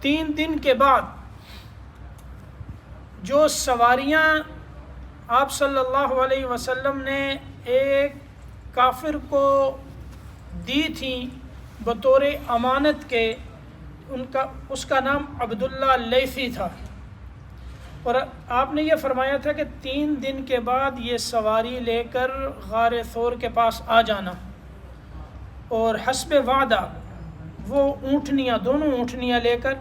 3 دن کے بعد جو سواریاں آپ صلی اللہ علیہ وسلم نے ایک کافر کو دی تھیں بطور امانت کے، اس کا نام عبداللہ لیثی تھا، اور آپ نے یہ فرمایا تھا کہ 3 دن کے بعد یہ سواری لے کر غار ثور کے پاس آ جانا، اور حسب وعدہ وہ اونٹنیاں، دونوں اونٹنیاں لے کر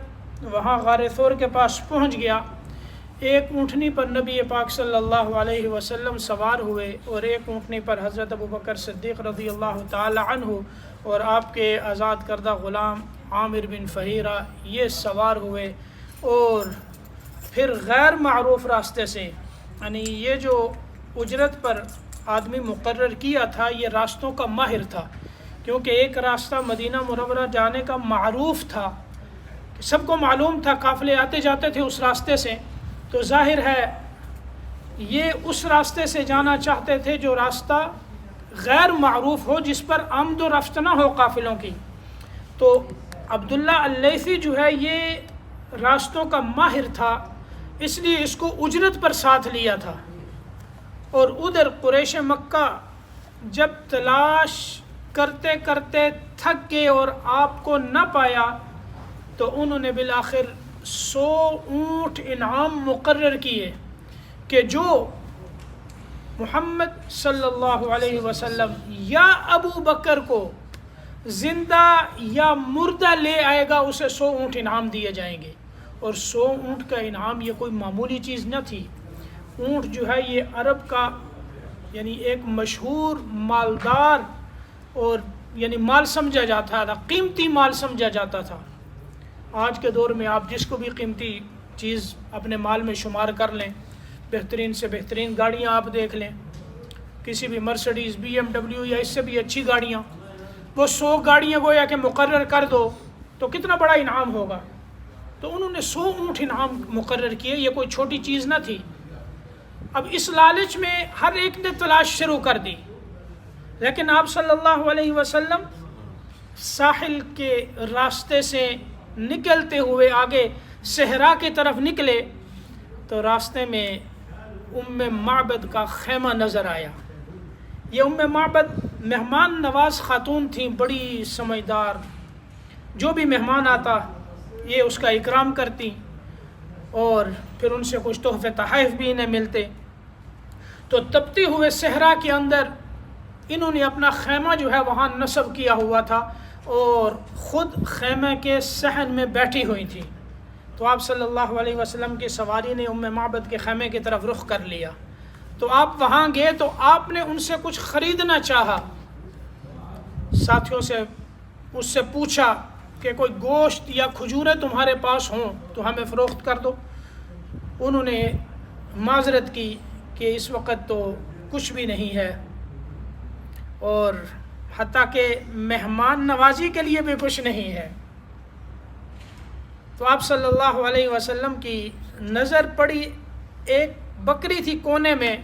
وہاں غار ثور کے پاس پہنچ گیا۔ ایک اونٹنی پر نبی پاک صلی اللہ علیہ وسلم سوار ہوئے، اور ایک اونٹنی پر حضرت ابوبکر صدیق رضی اللہ تعالی عنہ اور آپ کے آزاد کردہ غلام عامر بن فہیرہ یہ سوار ہوئے، اور پھر غیر معروف راستے سے، یعنی یہ جو اجرت پر آدمی مقرر کیا تھا یہ راستوں کا ماہر تھا، کیونکہ ایک راستہ مدینہ منورہ جانے کا معروف تھا، سب کو معلوم تھا، قافلے آتے جاتے تھے اس راستے سے، تو ظاہر ہے یہ اس راستے سے جانا چاہتے تھے جو راستہ غیر معروف ہو، جس پر آمد و رفت نہ ہو قافلوں کی۔ تو عبداللہ اللیثی جو ہے یہ راستوں کا ماہر تھا، اس لیے اس کو اجرت پر ساتھ لیا تھا۔ اور ادھر قریش مکہ جب تلاش کرتے کرتے تھک گئے اور آپ کو نہ پایا، تو انہوں نے بالآخر 100 اونٹ انعام مقرر کیے کہ جو محمد صلی اللہ علیہ وسلم یا ابو بکر کو زندہ یا مردہ لے آئے گا اسے 100 اونٹ انعام دیے جائیں گے۔ اور 100 اونٹ کا انعام یہ کوئی معمولی چیز نہ تھی۔ اونٹ جو ہے یہ عرب کا یعنی ایک مشہور مالدار اور یعنی مال سمجھا جاتا تھا، قیمتی مال سمجھا جاتا تھا۔ آج کے دور میں آپ جس کو بھی قیمتی چیز اپنے مال میں شمار کر لیں، بہترین سے بہترین گاڑیاں آپ دیکھ لیں، کسی بھی مرسڈیز، BMW یا اس سے بھی اچھی گاڑیاں، وہ 100 گاڑیاں گویا کہ مقرر کر دو تو کتنا بڑا انعام ہوگا۔ تو انہوں نے 100 اونٹ انعام مقرر کیے، یہ کوئی چھوٹی چیز نہ تھی۔ اب اس لالچ میں ہر ایک نے تلاش شروع کر دی، لیکن آپ صلی اللہ علیہ وسلم ساحل کے راستے سے نکلتے ہوئے آگے صحرا کی طرف نکلے تو راستے میں معبد کا خیمہ نظر آیا۔ یہ معبد مہمان نواز خاتون تھیں، بڑی سمجھدار، جو بھی مہمان آتا یہ اس کا اکرام کرتی، اور پھر ان سے کچھ تحفے تحائف بھی انہیں ملتے۔ تو تپتے ہوئے صحرا کے اندر انہوں نے اپنا خیمہ جو ہے وہاں نصب کیا ہوا تھا، اور خود خیمہ کے صحن میں بیٹھی ہوئی تھی۔ تو آپ صلی اللہ علیہ وسلم کی سواری نے معبد کے خیمے کی طرف رخ کر لیا، تو آپ وہاں گئے تو آپ نے ان سے کچھ خریدنا چاہا، ساتھیوں سے اس سے پوچھا کہ کوئی گوشت یا کھجوریں تمہارے پاس ہوں تو ہمیں فروخت کر دو۔ انہوں نے معذرت کی کہ اس وقت تو کچھ بھی نہیں ہے، اور حتیٰ کہ مہمان نوازی کے لیے بھی کچھ نہیں ہے۔ تو آپ صلی اللہ علیہ وسلم کی نظر پڑی، ایک بکری تھی کونے میں،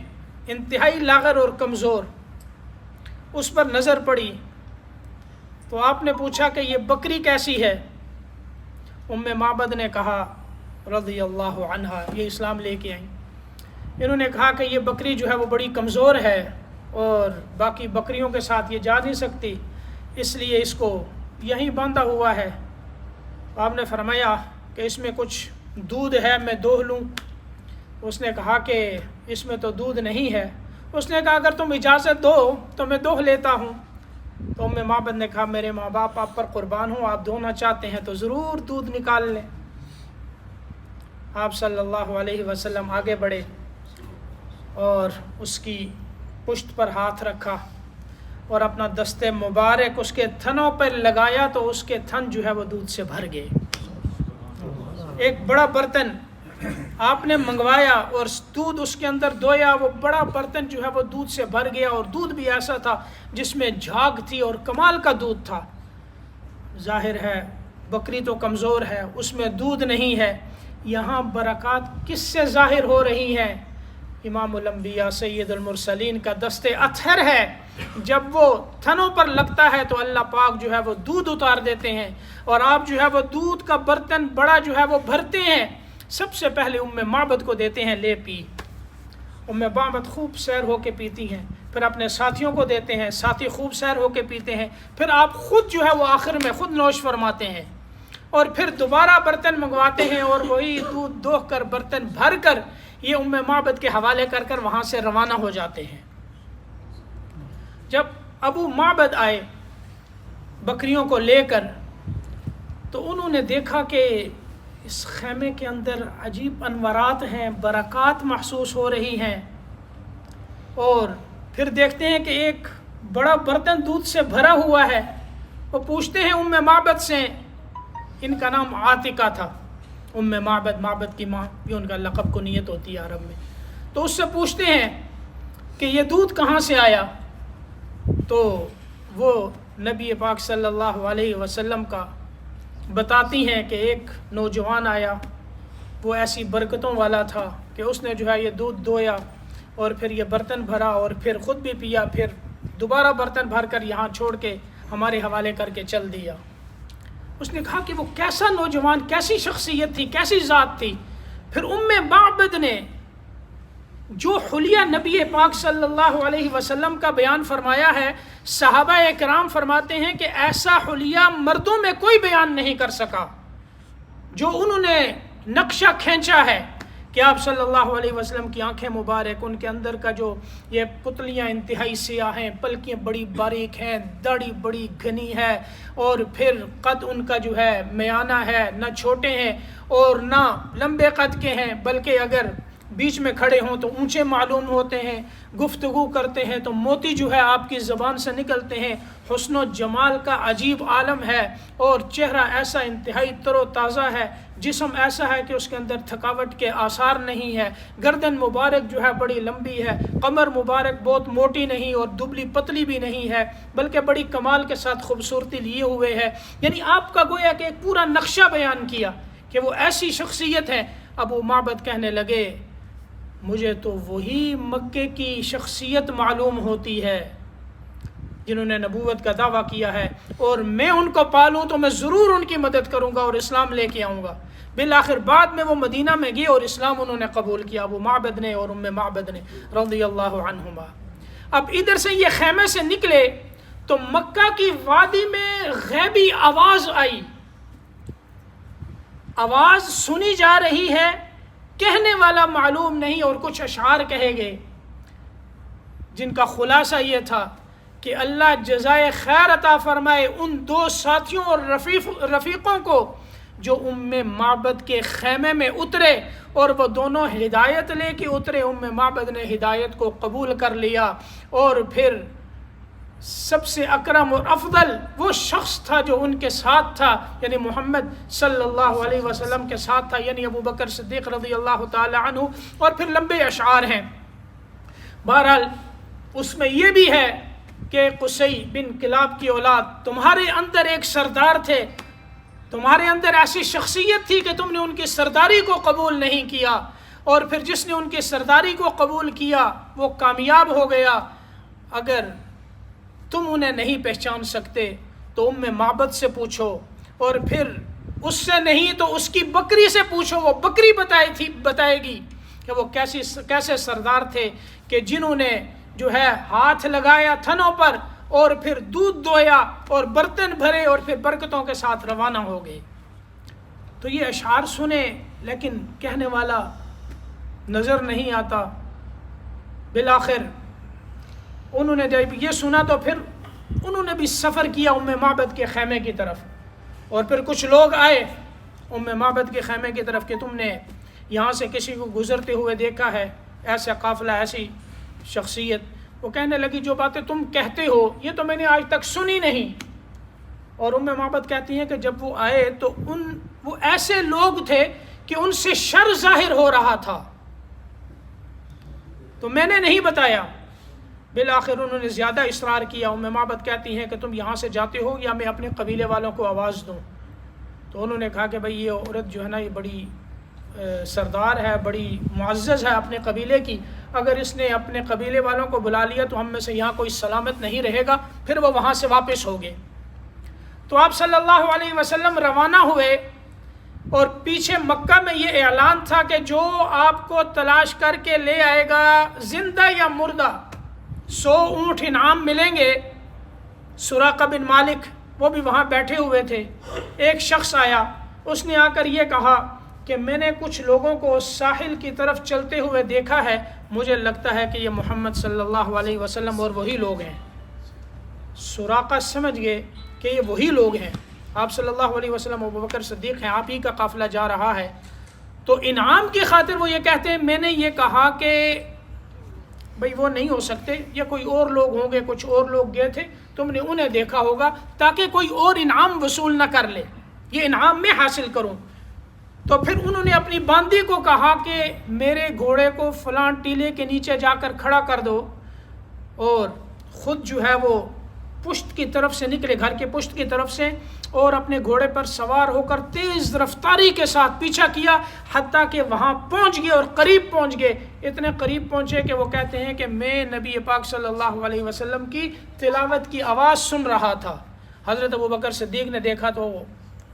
انتہائی لاغر اور کمزور، اس پر نظر پڑی۔ تو آپ نے پوچھا کہ یہ بکری کیسی ہے؟ معبد نے کہا رضی اللہ عنہا، یہ اسلام لے کے آئیں، انہوں نے کہا کہ یہ بکری جو ہے وہ بڑی کمزور ہے اور باقی بکریوں کے ساتھ یہ جا نہیں سکتی، اس لیے اس کو یہیں باندھا ہوا ہے۔ آپ نے فرمایا کہ اس میں کچھ دودھ ہے، میں دوہ لوں؟ اس نے کہا کہ اس میں تو دودھ نہیں ہے۔ اس نے کہا اگر تم اجازت دو تو میں دوہ لیتا ہوں۔ تو معبد نے کہا میرے ماں باپ آپ پر قربان ہوں، آپ دھونا چاہتے ہیں تو ضرور دودھ نکال لیں۔ آپ صلی اللہ علیہ وسلم آگے بڑھے اور اس کی پشت پر ہاتھ رکھا اور اپنا دست مبارک اس کے تھنوں پر لگایا تو اس کے تھن جو ہے وہ دودھ سے بھر گئے۔ ایک بڑا برتن آپ نے منگوایا اور دودھ اس کے اندر دویا، وہ بڑا برتن جو ہے وہ دودھ سے بھر گیا، اور دودھ بھی ایسا تھا جس میں جھاگ تھی اور کمال کا دودھ تھا۔ ظاہر ہے بکری تو کمزور ہے، اس میں دودھ نہیں ہے، یہاں برکات کس سے ظاہر ہو رہی ہیں؟ امام الانبیاء سید المرسلین کا دست اطہر ہے جب وہ تھنوں پر لگتا ہے تو اللہ پاک جو ہے وہ دودھ اتار دیتے ہیں، اور آپ جو ہے وہ دودھ کا برتن بڑا جو ہے وہ بھرتے ہیں، سب سے پہلے معبد کو دیتے ہیں، لے پی۔ معبد خوب سیر ہو کے پیتی ہیں، پھر اپنے ساتھیوں کو دیتے ہیں، ساتھی خوب سیر ہو کے پیتے ہیں، پھر آپ خود جو ہے وہ آخر میں خود نوش فرماتے ہیں، اور پھر دوبارہ برتن منگواتے ہیں، اور وہی دودھ دوہ کر برتن بھر کر یہ معبد کے حوالے کر کر وہاں سے روانہ ہو جاتے ہیں۔ جب ابو معبد آئے بکریوں کو لے کر، تو انہوں نے دیکھا کہ اس خیمے کے اندر عجیب انوارات ہیں، برکات محسوس ہو رہی ہیں، اور پھر دیکھتے ہیں کہ ایک بڑا برتن دودھ سے بھرا ہوا ہے۔ وہ پوچھتے ہیں معبد سے، ان کا نام عاتقہ تھا، معبد، معبد کی ماں، یہ ان کا لقب کنیت ہوتی ہے عرب میں، تو اس سے پوچھتے ہیں کہ یہ دودھ کہاں سے آیا؟ تو وہ نبی پاک صلی اللہ علیہ وسلم کا بتاتی ہیں کہ ایک نوجوان آیا، وہ ایسی برکتوں والا تھا کہ اس نے جو ہے یہ دودھ دویا اور پھر یہ برتن بھرا اور پھر خود بھی پیا، پھر دوبارہ برتن بھر کر یہاں چھوڑ کے ہمارے حوالے کر کے چل دیا۔ اس نے کہا کہ وہ کیسا نوجوان، کیسی شخصیت تھی، کیسی ذات تھی۔ پھر معبد نے جو حلیہ نبی پاک صلی اللہ علیہ وسلم کا بیان فرمایا ہے، صحابہ اکرام فرماتے ہیں کہ ایسا حلیہ مردوں میں کوئی بیان نہیں کر سکا، جو انہوں نے نقشہ کھینچا ہے کہ آپ صلی اللہ علیہ وسلم کی آنکھیں مبارک، ان کے اندر کا جو یہ پتلیاں انتہائی سیاہ ہیں، پلکیں بڑی باریک ہیں، داڑھی بڑی گھنی ہے، اور پھر قد ان کا جو ہے میانہ ہے، نہ چھوٹے ہیں اور نہ لمبے قد کے ہیں، بلکہ اگر بیچ میں کھڑے ہوں تو اونچے معلوم ہوتے ہیں، گفتگو کرتے ہیں تو موتی جو ہے آپ کی زبان سے نکلتے ہیں، حسن و جمال کا عجیب عالم ہے، اور چہرہ ایسا انتہائی تر و تازہ ہے، جسم ایسا ہے کہ اس کے اندر تھکاوٹ کے آثار نہیں ہے، گردن مبارک جو ہے بڑی لمبی ہے، کمر مبارک بہت موٹی نہیں اور دبلی پتلی بھی نہیں ہے، بلکہ بڑی کمال کے ساتھ خوبصورتی لیے ہوئے ہے۔ یعنی آپ کا گویا کہ ایک پورا نقشہ بیان کیا کہ وہ ایسی شخصیت ہے۔ ابو معبد کہنے لگے، مجھے تو وہی مکے کی شخصیت معلوم ہوتی ہے جنہوں نے نبوت کا دعویٰ کیا ہے، اور میں ان کو پالوں تو میں ضرور ان کی مدد کروں گا اور اسلام لے کے آؤں گا۔ بالآخر بعد میں وہ مدینہ میں گئے اور اسلام انہوں نے قبول کیا، ابو معبد نے اور معبد نے رضی اللہ عنہما۔ اب ادھر سے یہ خیمے سے نکلے تو مکہ کی وادی میں غیبی آواز آئی، آواز سنی جا رہی ہے، کہنے والا معلوم نہیں، اور کچھ اشعار کہے گئے جن کا خلاصہ یہ تھا کہ اللہ جزائے خیر عطا فرمائے ان دو ساتھیوں اور رفیقوں کو جو معبد کے خیمے میں اترے، اور وہ دونوں ہدایت لے کے اترے۔ معبد نے ہدایت کو قبول کر لیا، اور پھر سب سے اکرم اور افضل وہ شخص تھا جو ان کے ساتھ تھا، یعنی محمد صلی اللہ علیہ وسلم کے ساتھ تھا، یعنی ابو بکر صدیق رضی اللہ تعالی عنہ، اور پھر لمبے اشعار ہیں۔ بہرحال اس میں یہ بھی ہے کہ قصی بن کلاب کی اولاد، تمہارے اندر ایک سردار تھے، تمہارے اندر ایسی شخصیت تھی کہ تم نے ان کی سرداری کو قبول نہیں کیا، اور پھر جس نے ان کی سرداری کو قبول کیا وہ کامیاب ہو گیا۔ اگر تم انہیں نہیں پہچان سکتے تو معبد سے پوچھو، اور پھر اس سے نہیں تو اس کی بکری سے پوچھو، وہ بکری بتائے گی کہ وہ کیسے سردار تھے کہ جنہوں نے جو ہے ہاتھ لگایا تھنوں پر اور پھر دودھ دویا اور برتن بھرے اور پھر برکتوں کے ساتھ روانہ ہو گئے۔ تو یہ اشعار سنے لیکن کہنے والا نظر نہیں آتا۔ بالآخر انہوں نے جب یہ سنا تو پھر انہوں نے بھی سفر کیا معبد کے خیمے کی طرف، اور پھر کچھ لوگ آئے معبد کے خیمے کی طرف کہ تم نے یہاں سے کسی کو گزرتے ہوئے دیکھا ہے، ایسا قافلہ، ایسی شخصیت؟ وہ کہنے لگی جو باتیں تم کہتے ہو یہ تو میں نے آج تک سنی نہیں۔ اور معبد کہتی ہیں کہ جب وہ آئے تو وہ ایسے لوگ تھے کہ ان سے شر ظاہر ہو رہا تھا، تو میں نے نہیں بتایا۔ بالآخر انہوں نے زیادہ اصرار کیا۔ معبد کہتی ہیں کہ تم یہاں سے جاتے ہو یا میں اپنے قبیلے والوں کو آواز دوں؟ تو انہوں نے کہا کہ بھئی یہ عورت جو ہے نا یہ بڑی سردار ہے، بڑی معزز ہے اپنے قبیلے کی، اگر اس نے اپنے قبیلے والوں کو بلا لیا تو ہم میں سے یہاں کوئی سلامت نہیں رہے گا، پھر وہ وہاں سے واپس ہو گئے۔ تو آپ صلی اللہ علیہ وسلم روانہ ہوئے، اور پیچھے مکہ میں یہ اعلان تھا کہ جو آپ کو تلاش کر کے لے آئے گا زندہ یا مردہ 100 اونٹ انعام ملیں گے۔ سراقہ بن مالک وہ بھی وہاں بیٹھے ہوئے تھے۔ ایک شخص آیا، اس نے آ کر یہ کہا کہ میں نے کچھ لوگوں کو ساحل کی طرف چلتے ہوئے دیکھا ہے، مجھے لگتا ہے کہ یہ محمد صلی اللہ علیہ وسلم اور وہی لوگ ہیں۔ سراقہ سمجھ گئے کہ یہ وہی لوگ ہیں، آپ صلی اللہ علیہ وسلم ابوبکر صدیق ہیں، آپ ہی کا قافلہ جا رہا ہے۔ تو انعام کی خاطر وہ یہ کہتے ہیں میں نے یہ کہا کہ بھئی وہ نہیں ہو سکتے، یہ کوئی اور لوگ ہوں گے، کچھ اور لوگ گئے تھے، تم نے انہیں دیکھا ہوگا، تاکہ کوئی اور انعام وصول نہ کر لے، یہ انعام میں حاصل کروں۔ تو پھر انہوں نے اپنی باندی کو کہا کہ میرے گھوڑے کو فلاں ٹیلے کے نیچے جا کر کھڑا کر دو، اور خود جو ہے وہ پشت کی طرف سے نکلے، گھر کے پشت کی طرف سے، اور اپنے گھوڑے پر سوار ہو کر تیز رفتاری کے ساتھ پیچھا کیا، حتیٰ کہ وہاں پہنچ گئے اور قریب پہنچ گئے۔ اتنے قریب پہنچے کہ وہ کہتے ہیں کہ میں نبی پاک صلی اللہ علیہ وسلم کی تلاوت کی آواز سن رہا تھا۔ حضرت ابوبکر صدیق نے دیکھا تو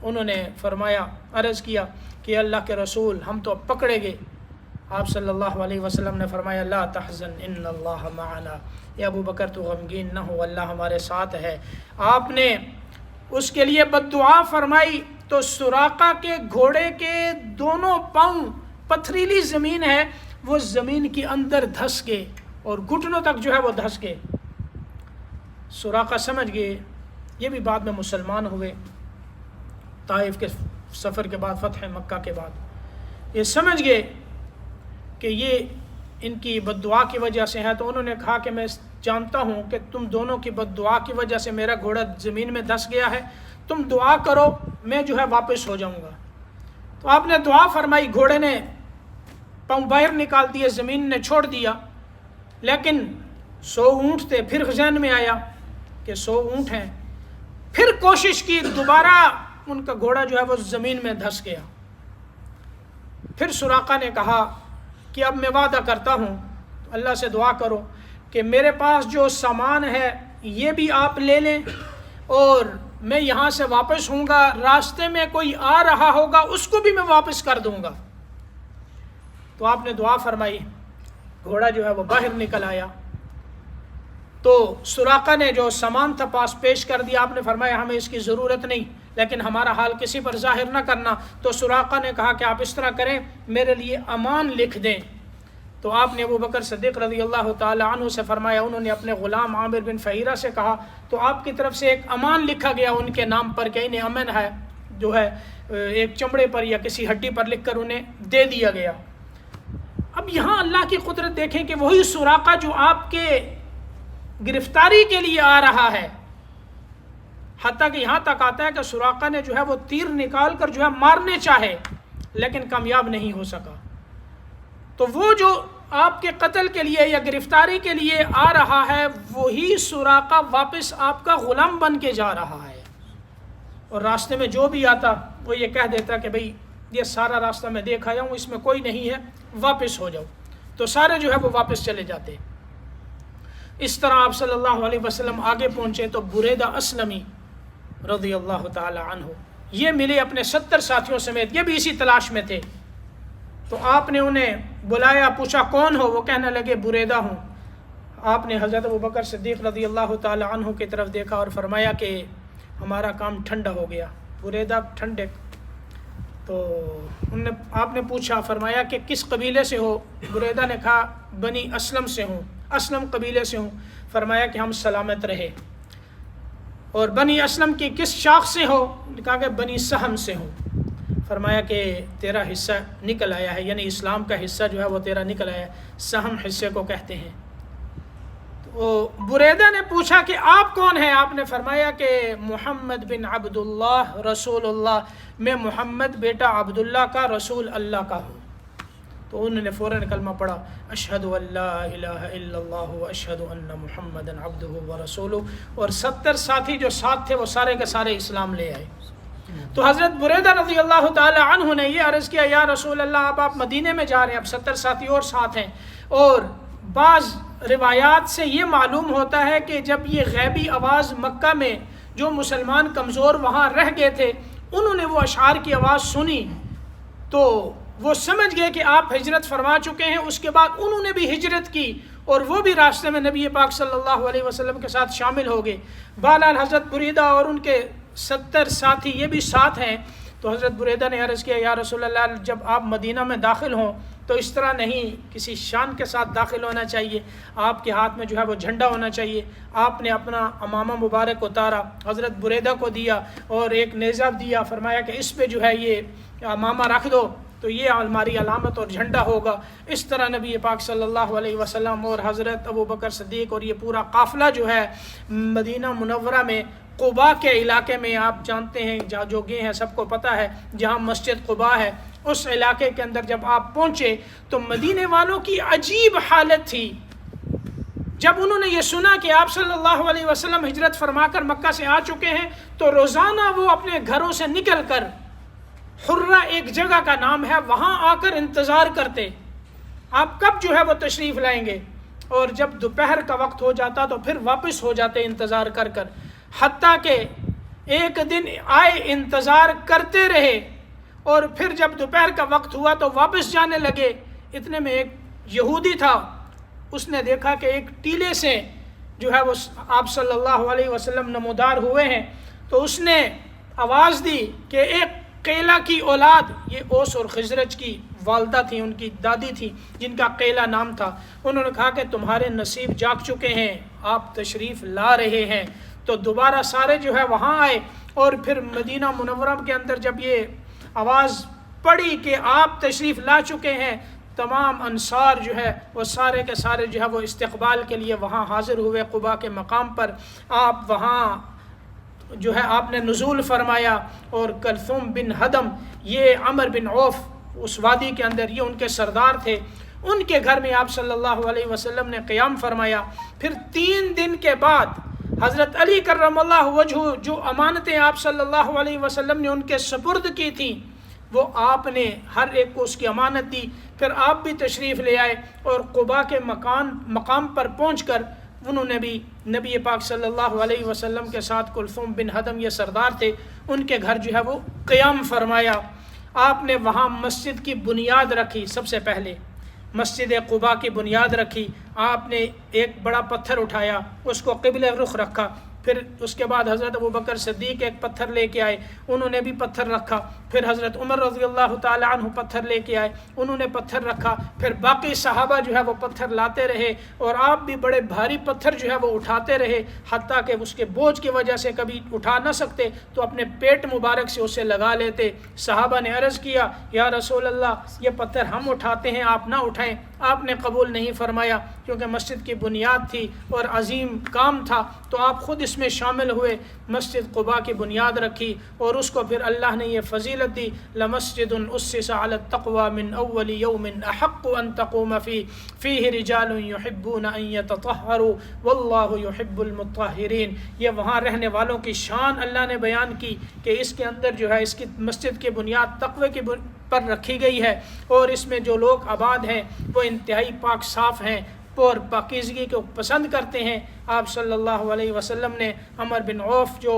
انہوں نے فرمایا، عرض کیا کہ اللہ کے رسول ہم تو اب پکڑے گئے۔ آپ صلی اللہ علیہ وسلم نے فرمایا لا تحزن ان اللہ معنا، اے ابو بکر تو غمگین نہ ہو، اللہ ہمارے ساتھ ہے۔ آپ نے اس کے لیے بد دعا فرمائی تو سراقہ کے گھوڑے کے دونوں پاؤں، پتھریلی زمین ہے، وہ زمین کے اندر دھس گئے اور گھٹنوں تک جو ہے وہ دھس گئے۔ سراقہ سمجھ گئے، یہ بھی بعد میں مسلمان ہوئے، طائف کے سفر کے بعد، فتح مکہ کے بعد یہ سمجھ گئے کہ یہ ان کی بد دعا کی وجہ سے ہے۔ تو انہوں نے کہا کہ میں جانتا ہوں کہ تم دونوں کی بد دعا کی وجہ سے میرا گھوڑا زمین میں دھس گیا ہے، تم دعا کرو میں جو ہے واپس ہو جاؤں گا۔ تو آپ نے دعا فرمائی، گھوڑے نے پاؤں باہر نکال دیے، زمین نے چھوڑ دیا، لیکن 100 اونٹ تھے۔ پھر ذہن میں آیا کہ 100 اونٹ ہیں، پھر کوشش کی، دوبارہ ان کا گھوڑا جو ہے وہ زمین میں دھس گیا۔ پھر سراقہ نے کہا کہ اب میں وعدہ کرتا ہوں، اللہ سے دعا کرو کہ میرے پاس جو سامان ہے یہ بھی آپ لے لیں، اور میں یہاں سے واپس ہوں گا، راستے میں کوئی آ رہا ہوگا اس کو بھی میں واپس کر دوں گا۔ تو آپ نے دعا فرمائی، گھوڑا جو ہے وہ باہر نکل آیا۔ تو سراقہ نے جو سامان تھا پاس پیش کر دیا، آپ نے فرمایا ہمیں اس کی ضرورت نہیں، لیکن ہمارا حال کسی پر ظاہر نہ کرنا۔ تو سراقہ نے کہا کہ آپ اس طرح کریں، میرے لیے امان لکھ دیں۔ تو آپ نے ابوبکر صدیق رضی اللہ تعالی عنہ سے فرمایا، انہوں نے اپنے غلام عامر بن فہیرہ سے کہا، تو آپ کی طرف سے ایک امان لکھا گیا ان کے نام پر کہ انہیں امن ہے، جو ہے ایک چمڑے پر یا کسی ہڈی پر لکھ کر انہیں دے دیا گیا۔ اب یہاں اللہ کی قدرت دیکھیں کہ وہی سراقہ جو آپ کے گرفتاری کے لیے آ رہا ہے، حتیٰ کہ یہاں تک آتا ہے کہ سراقہ نے جو ہے وہ تیر نکال کر جو ہے مارنے چاہے، لیکن کامیاب نہیں ہو سکا۔ تو وہ جو آپ کے قتل کے لیے یا گرفتاری کے لیے آ رہا ہے، وہی سراقہ واپس آپ کا غلام بن کے جا رہا ہے، اور راستے میں جو بھی آتا وہ یہ کہہ دیتا کہ بھئی یہ سارا راستہ میں دیکھ آیا ہوں، اس میں کوئی نہیں ہے، واپس ہو جاؤ۔ تو سارے جو ہے وہ واپس چلے جاتے۔ اس طرح آپ صلی اللہ علیہ وسلم آگے پہنچے تو بریدہ اسلمی رضی اللہ تعالی عنہ یہ ملے اپنے 70 ساتھیوں سمیت، یہ بھی اسی تلاش میں تھے۔ تو آپ نے انہیں بلایا، پوچھا کون ہو؟ وہ کہنے لگے بریدہ ہوں۔ آپ نے حضرت ابوبکر صدیق رضی اللہ تعالی عنہ کی طرف دیکھا اور فرمایا کہ ہمارا کام ٹھنڈا ہو گیا۔ بریدہ ٹھنڈے، تو آپ نے پوچھا، فرمایا کہ کس قبیلے سے ہو؟ بریدہ نے کہا بنی اسلم سے ہوں، اسلم قبیلے سے ہوں۔ فرمایا کہ ہم سلامت رہے۔ اور بنی اسلم کی کس شاخ سے ہو؟ کہا کہ بنی سہم سے ہوں۔ فرمایا کہ تیرا حصہ نکل آیا ہے، یعنی اسلام کا حصہ جو ہے وہ تیرا نکل آیا ہے، سہم حصے کو کہتے ہیں۔ تو بریدہ نے پوچھا کہ آپ کون ہیں؟ آپ نے فرمایا کہ محمد بن عبداللہ رسول اللہ، میں محمد بیٹا عبداللہ کا رسول اللہ کا ہوں۔ تو انہوں نے فوراً کلمہ پڑھا، اشہد ان لا الہ الا اللہ واشہد ان محمدًا عبدہ ورسولہ، اور 70 ساتھی جو ساتھ تھے وہ سارے کے سارے اسلام لے آئے۔ تو حضرت بریدہ رضی اللہ تعالی عنہ نے یہ عرض کیا، یا رسول اللہ اب آپ مدینے میں جا رہے ہیں، اب 70 ساتھی اور ساتھ ہیں، اور بعض روایات سے یہ معلوم ہوتا ہے کہ جب یہ غیبی آواز مکہ میں جو مسلمان کمزور وہاں رہ گئے تھے انہوں نے وہ اشعار کی آواز سنی تو وہ سمجھ گئے کہ آپ ہجرت فرما چکے ہیں. اس کے بعد انہوں نے بھی ہجرت کی اور وہ بھی راستے میں نبی پاک صلی اللہ علیہ وسلم کے ساتھ شامل ہو گئے. بہرحال حضرت بریدہ اور ان کے 70 ساتھی یہ بھی ساتھ ہیں. تو حضرت بریدہ نے عرض کیا یا رسول اللہ جب آپ مدینہ میں داخل ہوں تو اس طرح نہیں، کسی شان کے ساتھ داخل ہونا چاہیے، آپ کے ہاتھ میں جو ہے وہ جھنڈا ہونا چاہیے. آپ نے اپنا امامہ مبارک اتارا، حضرت بریدہ کو دیا اور ایک نیزہ دیا، فرمایا کہ اس پہ جو ہے یہ امامہ رکھ دو تو یہ ہماری علامت اور جھنڈا ہوگا. اس طرح نبی پاک صلی اللہ علیہ وسلم اور حضرت ابوبکر صدیق اور یہ پورا قافلہ جو ہے مدینہ منورہ میں قباء کے علاقے میں، آپ جانتے ہیں جہاں جو گئے ہیں سب کو پتہ ہے جہاں مسجد قباء ہے، اس علاقے کے اندر جب آپ پہنچے تو مدینے والوں کی عجیب حالت تھی. جب انہوں نے یہ سنا کہ آپ صلی اللہ علیہ وسلم ہجرت فرما کر مکہ سے آ چکے ہیں تو روزانہ وہ اپنے گھروں سے نکل کر، حرہ ایک جگہ کا نام ہے، وہاں آ کر انتظار کرتے آپ کب جو ہے وہ تشریف لائیں گے. اور جب دوپہر کا وقت ہو جاتا تو پھر واپس ہو جاتے انتظار کر کر، حتیٰ کہ ایک دن آئے انتظار کرتے رہے اور پھر جب دوپہر کا وقت ہوا تو واپس جانے لگے. اتنے میں ایک یہودی تھا، اس نے دیکھا کہ ایک ٹیلے سے جو ہے وہ آپ صلی اللہ علیہ وسلم نمودار ہوئے ہیں تو اس نے آواز دی کہ ایک قیلہ کی اولاد، یہ اوس اور خزرج کی والدہ تھی، ان کی دادی تھی جن کا قیلہ نام تھا، انہوں نے کہا کہ تمہارے نصیب جاگ چکے ہیں، آپ تشریف لا رہے ہیں. تو دوبارہ سارے جو ہے وہاں آئے اور پھر مدینہ منورہ کے اندر جب یہ آواز پڑی کہ آپ تشریف لا چکے ہیں، تمام انصار جو ہے وہ سارے کے سارے جو ہے وہ استقبال کے لیے وہاں حاضر ہوئے قباء کے مقام پر. آپ وہاں جو ہے آپ نے نزول فرمایا اور کلثوم بن ہدم، یہ عمر بن عوف اس وادی کے اندر، یہ ان کے سردار تھے، ان کے گھر میں آپ صلی اللہ علیہ وسلم نے قیام فرمایا. پھر 3 دن کے بعد حضرت علی کرم اللہ وجہہ جو امانتیں آپ صلی اللہ علیہ وسلم نے ان کے سپرد کی تھیں وہ آپ نے ہر ایک کو اس کی امانت دی. پھر آپ بھی تشریف لے آئے اور قباء کے مقام پر پہنچ کر انہوں نے بھی نبی پاک صلی اللہ علیہ وسلم کے ساتھ کلثوم بن ہدم یہ سردار تھے، ان کے گھر جو ہے وہ قیام فرمایا. آپ نے وہاں مسجد کی بنیاد رکھی، سب سے پہلے مسجد قباء کی بنیاد رکھی. آپ نے ایک بڑا پتھر اٹھایا، اس کو قبلہ رخ رکھا. پھر اس کے بعد حضرت ابوبکر صدیق ایک پتھر لے کے آئے، انہوں نے بھی پتھر رکھا. پھر حضرت عمر رضی اللہ تعالی عنہ پتھر لے کے آئے، انہوں نے پتھر رکھا. پھر باقی صحابہ جو ہے وہ پتھر لاتے رہے اور آپ بھی بڑے بھاری پتھر جو ہے وہ اٹھاتے رہے، حتیٰ کہ اس کے بوجھ کی وجہ سے کبھی اٹھا نہ سکتے تو اپنے پیٹ مبارک سے اسے لگا لیتے. صحابہ نے عرض کیا یا رسول اللہ یہ پتھر ہم اٹھاتے ہیں، آپ نہ اٹھائیں. آپ نے قبول نہیں فرمایا کیونکہ مسجد کی بنیاد تھی اور عظیم کام تھا، تو آپ خود اس میں شامل ہوئے، مسجد قباء کی بنیاد رکھی اور اس کو پھر اللہ نے یہ فضیلت دی، لمسجد اسس علی التقوی من اول یوم احق ان تقوم فیہ رجال یحبون ان یتطہروا واللہ یحب المطہرین. یہ وہاں رہنے والوں کی شان اللہ نے بیان کی کہ اس کے اندر جو ہے اس کی مسجد کی بنیاد تقوی کی پر رکھی گئی ہے اور اس میں جو لوگ آباد ہیں وہ انتہائی پاک صاف ہیں اور پاکیزگی کو پسند کرتے ہیں. آپ صلی اللہ علیہ وسلم نے عمر بن عوف جو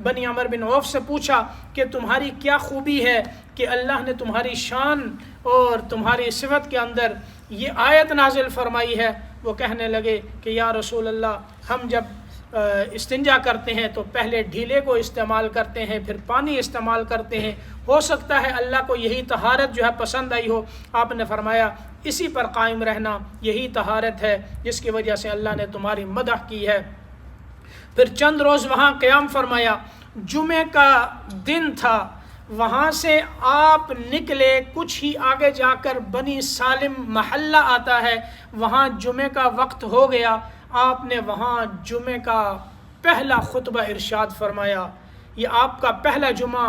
بنی عمر بن عوف سے پوچھا کہ تمہاری کیا خوبی ہے کہ اللہ نے تمہاری شان اور تمہاری صفت کے اندر یہ آیت نازل فرمائی ہے. وہ کہنے لگے کہ یا رسول اللہ ہم جب استنجا کرتے ہیں تو پہلے ڈھیلے کو استعمال کرتے ہیں، پھر پانی استعمال کرتے ہیں، ہو سکتا ہے اللہ کو یہی طہارت جو ہے پسند آئی ہو. آپ نے فرمایا اسی پر قائم رہنا یہی طہارت ہے جس کی وجہ سے اللہ نے تمہاری مدح کی ہے. پھر چند روز وہاں قیام فرمایا. جمعے کا دن تھا، وہاں سے آپ نکلے، کچھ ہی آگے جا کر بنی سالم محلہ آتا ہے، وہاں جمعے کا وقت ہو گیا. آپ نے وہاں جمعے کا پہلا خطبہ ارشاد فرمایا. یہ آپ کا پہلا جمعہ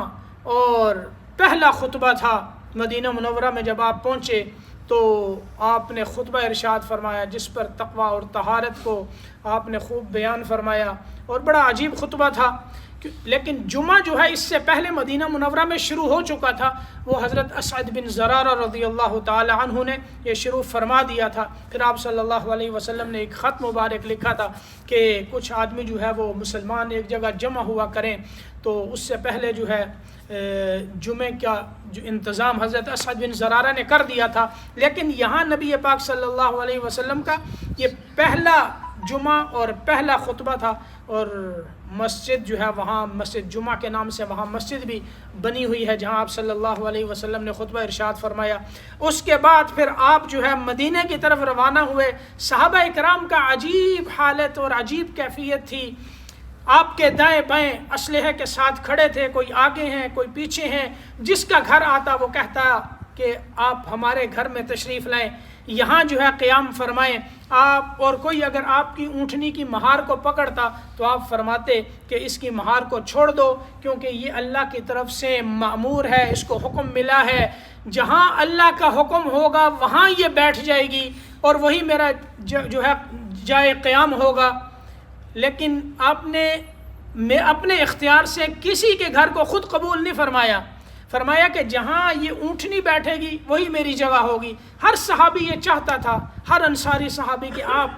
اور پہلا خطبہ تھا. مدینہ منورہ میں جب آپ پہنچے تو آپ نے خطبہ ارشاد فرمایا جس پر تقوی اور طہارت کو آپ نے خوب بیان فرمایا. اور بڑا عجیب خطبہ تھا لیکن جمعہ جو ہے اس سے پہلے مدینہ منورہ میں شروع ہو چکا تھا، وہ حضرت اسعد بن زرارہ رضی اللہ تعالی عنہ نے یہ شروع فرما دیا تھا۔ پھر آپ صلی اللہ علیہ وسلم نے ایک خط مبارک لکھا تھا کہ کچھ آدمی جو ہے وہ مسلمان ایک جگہ جمع ہوا کریں، تو اس سے پہلے جو ہے جمعے کا جو انتظام حضرت اسعد بن زرارہ نے کر دیا تھا، لیکن یہاں نبی پاک صلی اللہ علیہ وسلم کا یہ پہلا جمعہ اور پہلا خطبہ تھا، اور مسجد جو ہے وہاں مسجد جمعہ کے نام سے وہاں مسجد بھی بنی ہوئی ہے جہاں آپ صلی اللہ علیہ وسلم نے خطبہ ارشاد فرمایا۔ اس کے بعد پھر آپ جو ہے مدینہ کی طرف روانہ ہوئے۔ صحابہ اکرام کا عجیب حالت اور عجیب کیفیت تھی، آپ کے دائیں بائیں اسلحے کے ساتھ کھڑے تھے، کوئی آگے ہیں کوئی پیچھے ہیں، جس کا گھر آتا وہ کہتا کہ آپ ہمارے گھر میں تشریف لائیں، یہاں جو ہے قیام فرمائیں آپ، اور کوئی اگر آپ کی اونٹنی کی مہار کو پکڑتا تو آپ فرماتے کہ اس کی مہار کو چھوڑ دو، کیونکہ یہ اللہ کی طرف سے مأمور ہے، اس کو حکم ملا ہے، جہاں اللہ کا حکم ہوگا وہاں یہ بیٹھ جائے گی اور وہی میرا جو ہے جائے قیام ہوگا۔ لیکن آپ نے اپنے اختیار سے کسی کے گھر کو خود قبول نہیں فرمایا، فرمایا کہ جہاں یہ اونٹنی بیٹھے گی وہی میری جگہ ہوگی۔ ہر صحابی یہ چاہتا تھا، ہر انصاری صحابی کہ آپ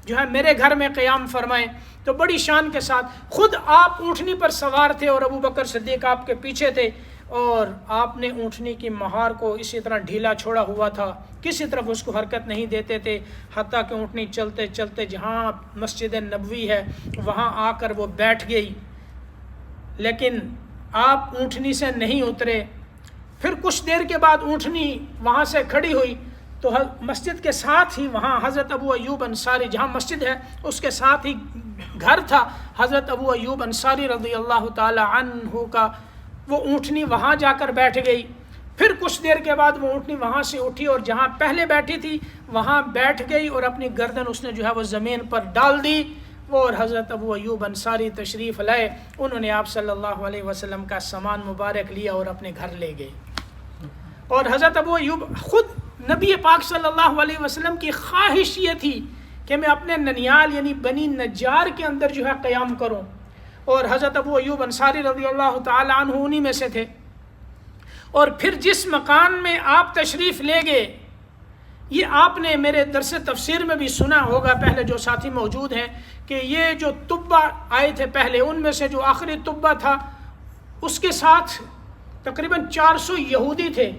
جو ہے میرے گھر میں قیام فرمائیں۔ تو بڑی شان کے ساتھ خود آپ اونٹنی پر سوار تھے اور ابو بکر صدیق آپ کے پیچھے تھے، اور آپ نے اونٹنی کی مہار کو اسی طرح ڈھیلا چھوڑا ہوا تھا، کسی طرف اس کو حرکت نہیں دیتے تھے، حتیٰ کہ اونٹنی چلتے چلتے جہاں مسجد نبوی ہے وہاں آ کر وہ بیٹھ گئی، لیکن آپ اونٹنی سے نہیں اترے۔ پھر کچھ دیر کے بعد اونٹنی وہاں سے کھڑی ہوئی تو مسجد کے ساتھ ہی وہاں حضرت ابو ایوب انصاری، جہاں مسجد ہے اس کے ساتھ ہی گھر تھا حضرت ابو ایوب انصاری رضی اللہ تعالی عنہ کا، وہ اونٹنی وہاں جا کر بیٹھ گئی۔ پھر کچھ دیر کے بعد وہ اونٹنی وہاں سے اٹھی اور جہاں پہلے بیٹھی تھی وہاں بیٹھ گئی، اور اپنی گردن اس نے جو ہے وہ زمین پر ڈال دی، اور حضرت ابو ایوب انصاری تشریف لائے، انہوں نے آپ صلی اللہ علیہ وسلم کا سامان مبارک لیا اور اپنے گھر لے گئے۔ اور حضرت ابو ایوب خود نبی پاک صلی اللہ علیہ وسلم کی خواہش یہ تھی کہ میں اپنے ننیال یعنی بنی نجار کے اندر جو ہے قیام کروں، اور حضرت ابو ایوب انصاری رضی اللہ تعالی عنہ انہی میں سے تھے۔ اور پھر جس مکان میں آپ تشریف لے گئے، یہ آپ نے میرے درس تفسیر میں بھی سنا ہوگا، پہلے جو ساتھی موجود ہیں، کہ یہ جو تبہ آئے تھے پہلے، ان میں سے جو آخری تبہ تھا اس کے ساتھ تقریباً 400 یہودی تھے۔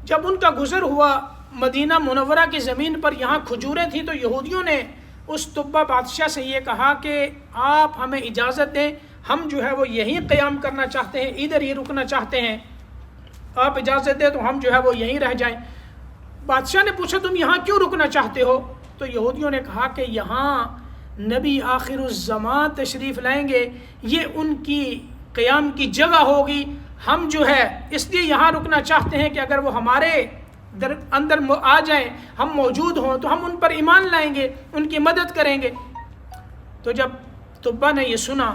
جب ان کا گزر ہوا مدینہ منورہ کی زمین پر، یہاں کھجوریں تھیں، تو یہودیوں نے اس تبہ بادشاہ سے یہ کہا کہ آپ ہمیں اجازت دیں، ہم جو ہے وہ یہیں قیام کرنا چاہتے ہیں، ادھر ہی رکنا چاہتے ہیں، آپ اجازت دیں تو ہم جو ہے وہ یہیں رہ جائیں۔ بادشاہ نے پوچھا تم یہاں کیوں رکنا چاہتے ہو؟ تو یہودیوں نے کہا کہ یہاں نبی آخر الزمان تشریف لائیں گے، یہ ان کی قیام کی جگہ ہوگی، ہم جو ہے اس لیے یہاں رکنا چاہتے ہیں کہ اگر وہ ہمارے اندر آ جائیں، ہم موجود ہوں تو ہم ان پر ایمان لائیں گے، ان کی مدد کریں گے۔ تو جب تبہ نے یہ سنا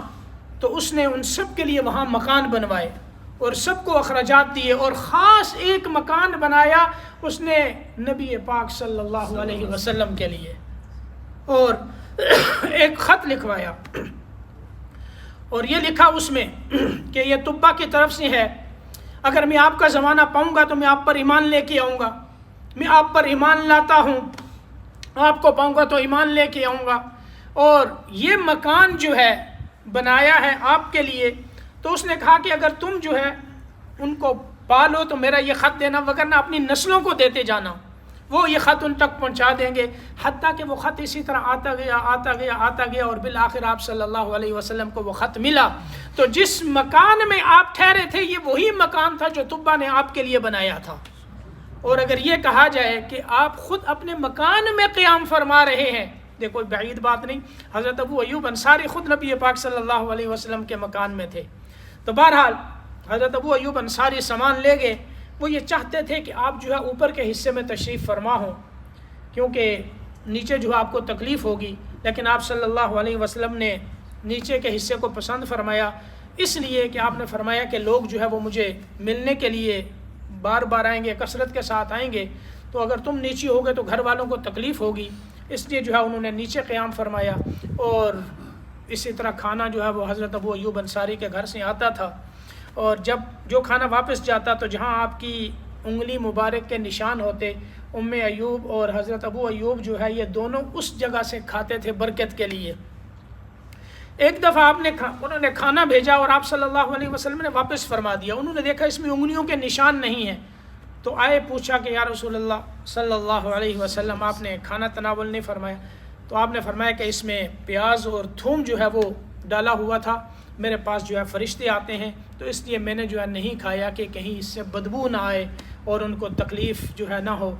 تو اس نے ان سب کے لیے وہاں مکان بنوائے اور سب کو اخراجات دیے، اور خاص ایک مکان بنایا اس نے نبی پاک صلی اللہ علیہ وسلم کے لیے، اور ایک خط لکھوایا، اور یہ لکھا اس میں کہ یہ تبہ کی طرف سے ہے، اگر میں آپ کا زمانہ پاؤں گا تو میں آپ پر ایمان لے کے آؤں گا، میں آپ پر ایمان لاتا ہوں، آپ کو پاؤں گا تو ایمان لے کے آؤں گا، اور یہ مکان جو ہے بنایا ہے آپ کے لیے۔ تو اس نے کہا کہ اگر تم جو ہے ان کو پالو تو میرا یہ خط دینا، وگرنہ اپنی نسلوں کو دیتے جانا، وہ یہ خط ان تک پہنچا دیں گے۔ حتیٰ کہ وہ خط اسی طرح آتا گیا اور بالآخر آپ صلی اللہ علیہ وسلم کو وہ خط ملا۔ تو جس مکان میں آپ ٹھہرے تھے یہ وہی مکان تھا جو تبہ نے آپ کے لیے بنایا تھا۔ اور اگر یہ کہا جائے کہ آپ خود اپنے مکان میں قیام فرما رہے ہیں، دیکھو بعید بات نہیں، حضرت ابو ایوب انصاری خود نبی پاک صلی اللہ علیہ وسلم کے مکان میں تھے۔ تو بہرحال حضرت ابو ایوب انصاری سامان لے گئے، وہ یہ چاہتے تھے کہ آپ جو ہے اوپر کے حصے میں تشریف فرما ہوں، کیونکہ نیچے جو ہے آپ کو تکلیف ہوگی، لیکن آپ صلی اللہ علیہ وسلم نے نیچے کے حصے کو پسند فرمایا، اس لیے کہ آپ نے فرمایا کہ لوگ جو ہے وہ مجھے ملنے کے لیے بار بار آئیں گے، کثرت کے ساتھ آئیں گے، تو اگر تم نیچے ہوگے تو گھر والوں کو تکلیف ہوگی، اس لیے جو ہے انہوں نے نیچے قیام فرمایا۔ اور اسی طرح کھانا جو ہے وہ حضرت ابو ایوب انصاری کے گھر سے آتا تھا، اور جب جو کھانا واپس جاتا تو جہاں آپ کی انگلی مبارک کے نشان ہوتے، ام ایوب اور حضرت ابو ایوب جو ہے یہ دونوں اس جگہ سے کھاتے تھے برکت کے لیے۔ ایک دفعہ انہوں نے کھانا بھیجا اور آپ صلی اللہ علیہ وسلم نے واپس فرما دیا، انہوں نے دیکھا اس میں انگلیوں کے نشان نہیں ہیں، تو آئے پوچھا کہ یا رسول اللہ صلی اللہ علیہ وسلم آپ نے کھانا تناول نہیں فرمایا؟ تو آپ نے فرمایا کہ اس میں پیاز اور تھوم جو ہے وہ ڈالا ہوا تھا، میرے پاس جو ہے فرشتے آتے ہیں تو اس لیے میں نے جو ہے نہیں کھایا کہ کہیں اس سے بدبو نہ آئے اور ان کو تکلیف جو ہے نہ ہو،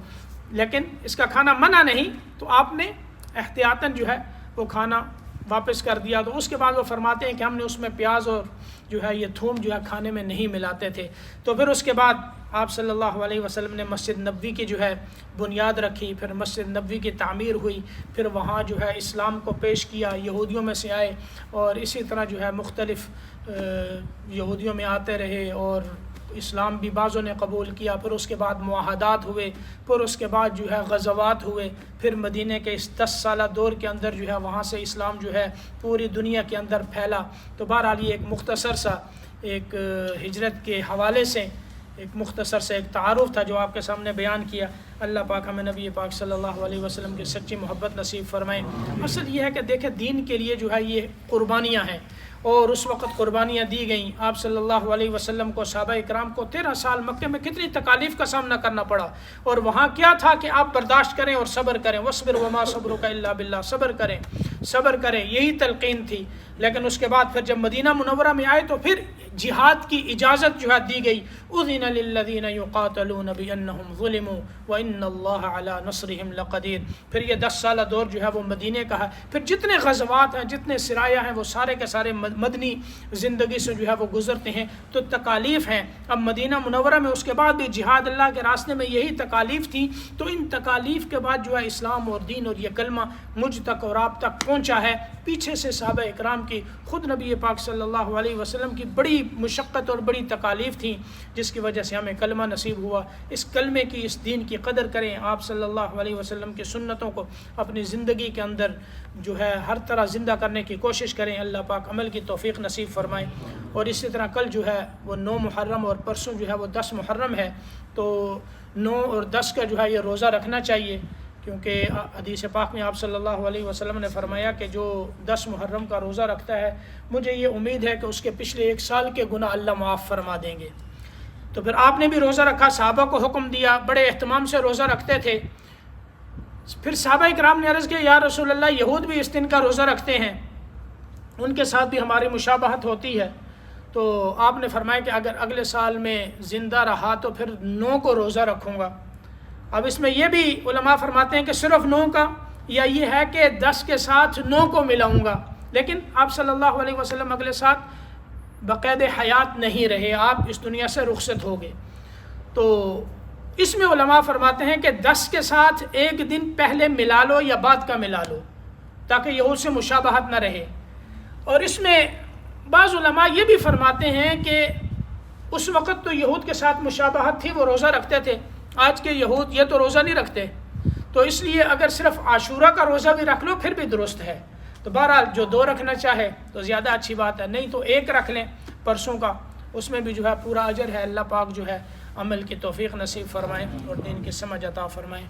لیکن اس کا کھانا منع نہیں، تو آپ نے احتیاطاً جو ہے وہ کھانا واپس کر دیا۔ تو اس کے بعد وہ فرماتے ہیں کہ ہم نے اس میں پیاز اور جو ہے یہ تھوم جو ہے کھانے میں نہیں ملاتے تھے۔ تو پھر اس کے بعد آپ صلی اللہ علیہ وسلم نے مسجد نبوی کی جو ہے بنیاد رکھی، پھر مسجد نبوی کی تعمیر ہوئی، پھر وہاں جو ہے اسلام کو پیش کیا، یہودیوں میں سے آئے اور اسی طرح جو ہے مختلف یہودیوں میں آتے رہے اور اسلام بھی بعضوں نے قبول کیا، پھر اس کے بعد معاہدات ہوئے، پھر اس کے بعد جو ہے غزوات ہوئے، پھر مدینہ کے اس 10 سالہ دور کے اندر جو ہے وہاں سے اسلام جو ہے پوری دنیا کے اندر پھیلا۔ تو بہرحال یہ ایک مختصر سا ایک ہجرت کے حوالے سے ایک مختصر سے ایک تعارف تھا جو آپ کے سامنے بیان کیا۔ اللہ پاک ہمیں نبی پاک صلی اللہ علیہ وسلم کی سچی محبت نصیب فرمائیں۔ اصل یہ ہے کہ دیکھیں دین کے لیے جو ہے یہ قربانیاں ہیں، اور اس وقت قربانیاں دی گئیں۔ آپ صلی اللہ علیہ وسلم کو، صحابہ اکرام کو 13 سال مکے میں کتنی تکالیف کا سامنا کرنا پڑا، اور وہاں کیا تھا کہ آپ برداشت کریں اور صبر کریں، وَاصْبِرْ وَمَا صَبْرُكَ إِلَّا بِاللَّهِ، صبر کریں، یہی تلقین تھی۔ لیکن اس کے بعد پھر جب مدینہ منورہ میں آئے تو پھر جہاد کی اجازت جو ہے دی گئی، اُذِنَ لِلَّذِينَ يُقَاتَلُونَ بِأَنَّهُمْ ظُلِمُوا وَإِنَّ اللَّهَ عَلَى نَصْرِهِمْ لَقَدِيرٌ۔ پھر یہ 10 سالہ دور جو ہے وہ مدینے کا ہے، پھر جتنے غزوات ہیں، جتنے سرایہ ہیں، وہ سارے کے سارے مدنی زندگی سے جو ہے وہ گزرتے ہیں، تو تکالیف ہیں۔ اب مدینہ منورہ میں اس کے بعد بھی جہاد اللہ کے راستے میں یہی تکالیف تھی، تو ان تکالیف کے بعد جو ہے اسلام اور دین اور یہ کلمہ مجھ تک اور آپ تک پہنچا ہے۔ پیچھے سے صحابہ اکرام کی، خود نبی پاک صلی اللہ علیہ وسلم کی بڑی مشقت اور بڑی تکالیف تھیں، جس کی وجہ سے ہمیں کلمہ نصیب ہوا۔ اس کلمے کی، اس دین کی قدر کریں، آپ صلی اللہ علیہ وسلم کی سنتوں کو اپنی زندگی کے اندر جو ہے ہر طرح زندہ کرنے کی کوشش کریں، اللہ پاک عمل کی توفیق نصیب فرمائیں۔ اور اسی طرح کل جو ہے وہ 9 محرم اور پرسوں جو ہے وہ 10 محرم ہے، تو 9 اور 10 کا جو ہے یہ روزہ رکھنا چاہیے، کیونکہ حدیث پاک میں آپ صلی اللہ علیہ وسلم نے فرمایا کہ جو 10 محرم کا روزہ رکھتا ہے، مجھے یہ امید ہے کہ اس کے پچھلے 1 سال کے گناہ اللہ معاف فرما دیں گے۔ تو پھر آپ نے بھی روزہ رکھا، صحابہ کو حکم دیا، بڑے اہتمام سے روزہ رکھتے تھے۔ پھر صحابہ اکرام نے عرض کیا یا رسول اللہ، یہود بھی اس دن کا روزہ رکھتے ہیں، ان کے ساتھ بھی ہماری مشابہت ہوتی ہے۔ تو آپ نے فرمایا کہ اگر اگلے سال میں زندہ رہا تو پھر 9 کو روزہ رکھوں گا۔ اب اس میں یہ بھی علماء فرماتے ہیں کہ صرف 9 کا، یا یہ ہے کہ 10 کے ساتھ 9 کو ملاؤں گا، لیکن آپ صلی اللہ علیہ وسلم اگلے ساتھ بقید حیات نہیں رہے، آپ اس دنیا سے رخصت ہو گئے۔ تو اس میں علماء فرماتے ہیں کہ 10 کے ساتھ 1 دن پہلے ملا لو یا بعد کا ملا لو، تاکہ یہود سے مشابہت نہ رہے۔ اور اس میں بعض علماء یہ بھی فرماتے ہیں کہ اس وقت تو یہود کے ساتھ مشابہت تھی، وہ روزہ رکھتے تھے، آج کے یہود یہ تو روزہ نہیں رکھتے، تو اس لیے اگر صرف عاشورہ کا روزہ بھی رکھ لو پھر بھی درست ہے۔ تو بہرحال جو 2 رکھنا چاہے تو زیادہ اچھی بات ہے، نہیں تو 1 رکھ لیں پرسوں کا، اس میں بھی جو ہے پورا اجر ہے۔ اللہ پاک جو ہے عمل کی توفیق نصیب فرمائیں اور دین کی سمجھ عطا فرمائیں۔